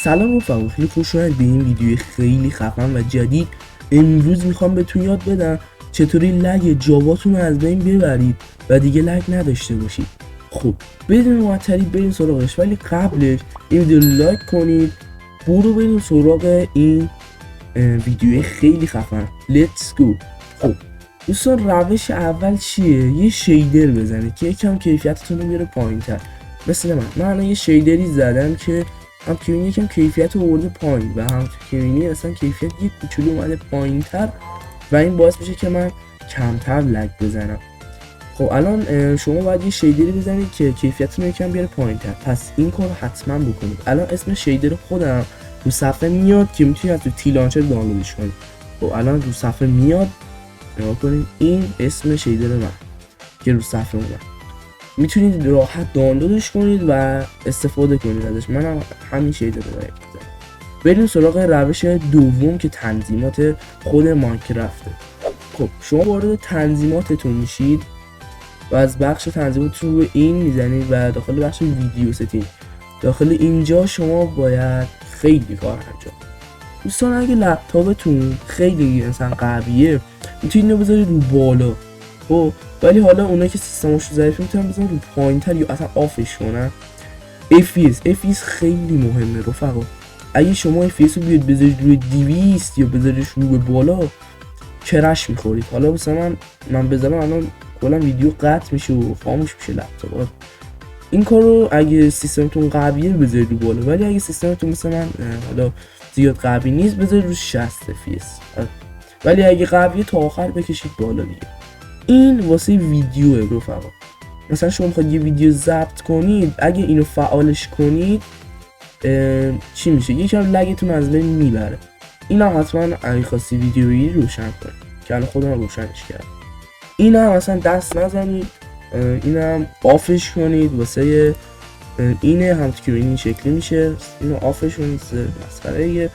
سلام رفقا، خیلی خوش اومدید به این ویدیو خیلی خفن و جدید. امروز میخوام بهتون یاد بدم چطوری لگ جاواتون رو از بین ببرید و دیگه لگ نداشته باشید. خب بدون معطلی بریم سراغش، ولی قبلش این ویدیو رو لایک کنید. برو بریم سراغ این ویدیو خیلی خفن. Let's go. خب دوستان، روش اول چیه؟ یه شیدر بزنید که یکم کیفیتتون رو بیاره پایین‌تر. مثل من الان یه شیدری زدم که هم کیمینی یکم کیفیت رو آورده پایین و هم کیمینی اصلا کیفیت یه کوچولو اومده پایین‌تر و این باعث میشه که من کمتر لگ بزنم. خب الان شما باید یه شیدری بزنید که کیفیتتون رو یکم بیاره پایین‌تر. پس این کار رو حتما بکنید. الان اسم شیدر خودم رو صفحه میاد که میتونید از تو تی لانچر دانلودش کنید. خب الان رو صفحه میاد، نگاه کنید، این اسم شیدر من که رو صفحه اومد. میتونید راحت دانلودش کنید و استفاده کنید ازش. من همین شیدر رو دارم. بریم سراغ روش دوم که تنظیمات خود ماینکرافته. خب شما وارد تنظیماتتون میشید و از بخش تنظیماتتون رو این میزنید و داخل بخش ویدیو ستینگ، داخل اینجا شما باید خیلی کار انجام. دوستان اگه لپتاپتون خیلی مثلا قویه میتونید اینو بذارید رو بالا. خب ولی حالا اونایی که سیستمشون ضعیفه میتونن بزنن رو پایین‌تر یا اصلا آفش کنن. FPS خیلی مهمه رفقا. اگه شما FPS رو بیاد بذارید روی 200 یا بذاریدش رو به بالا، کرش میخورید. حالا مثلا من بذارم الان کلا ویدیو قطع میشه و خاموش میشه لپتاپ. این کارو اگه سیستمتون قویه بذارید رو بالا، ولی اگه سیستمتون مثلا حالا زیاد قوی نیست بذارید رو 60 FPS. ولی اگه قویه تا آخر بکشید بالا دیگه. این واسه ویدیوه رفقا. مثلا شما میخواید یه ویدیو ضبط کنید، اگه اینو فعالش کنید چی میشه؟ یکم لگتون از بین میبره. اینا حتما اگه خواستی ویدیویی روشن کنید که الان خودم روشنش کردم. اینا مثلا دست نزنید، اینم آفش کنید. واسه اینه هم که این شکلی میشه، اینو آفش کنید مسخره.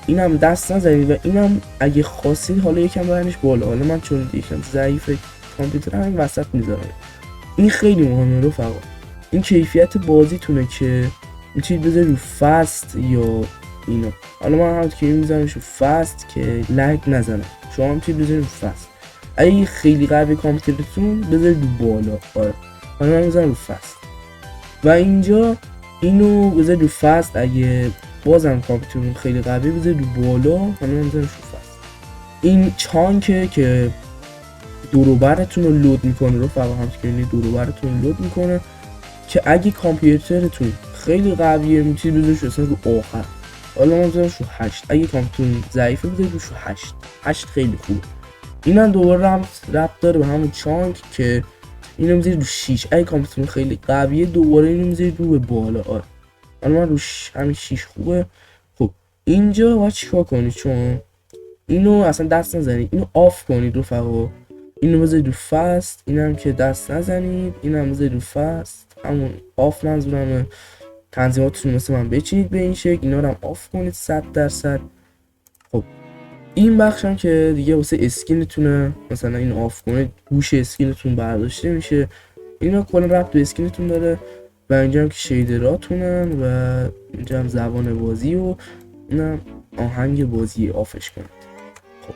اینم دست نزنید و اینم اگه خواستید حالا یکم برنش بالا. حالا من چون یکم ضعیفه کامپیوتر همین وسط میذارم. این خیلی مهمه رفقا. این کیفیت بازیتونه که میتونید بذارید رو فست یا اینو. حالا من هم که میذارمش رو فست که لگ نزنه. شما میتونید بذارید رو فست. اگه خیلی قوی کامپیوترتون بذارید رو بالا. آره حالا من میذارم رو فست و اینجا اینو بذارید رو فست. اگه بازم کامپیوترتون خیلی قوی بذارید رو بالا. حالا من میذارم رو فست. این چانکه که دوروبرتون رو لود میکنه رفقا. هم که این دوروبرتون لود میکنه که اگه کامپیوترتون خیلی قویه میتونید بذاریش اصلا رو آخر. حالا من بذارمش رو 8. اگه کامپیوترتون ضعیفه بذارید روش رو 8 خیلی خوبه. اینم دوباره ربط داره به همون چانک که اینو میذارید رو 6. اگه کامپیوترتون خیلی قویه دوباره اینو میذارید رو به بالا. آره حالا من روش همین 6 خوبه. خب اینجا باید چیکار کنید؟ چون اینو اصلا دست نزنید، اینو آف کنید رفقا. اینو بذارید رو فست. اینم که دست نزنید، اینم بذارید رو فست. همون آف منظورمه. تنظیماتتون مثل من بچینید به این شکل. اینا رو هم آف کنید 100%. خب این بخش هم که دیگه واسه اسکینتونه. مثلا اینو آف کنید گوش اسکینتون برداشته میشه. اینا کلا ربط به اسکینتون داره. و اینجا هم که شیدراتونن و اینجا هم زبان بازی و اینم آهنگ بازی آفش کنید. خب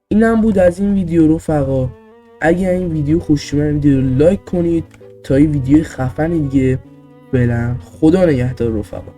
اینم بود از این ویدیو رفقا. اگه این ویدیو خوش اومد ویدیو رو لایک کنید تا این ویدیو خفن دیگه. فعلا خدا نگهدار رفقا.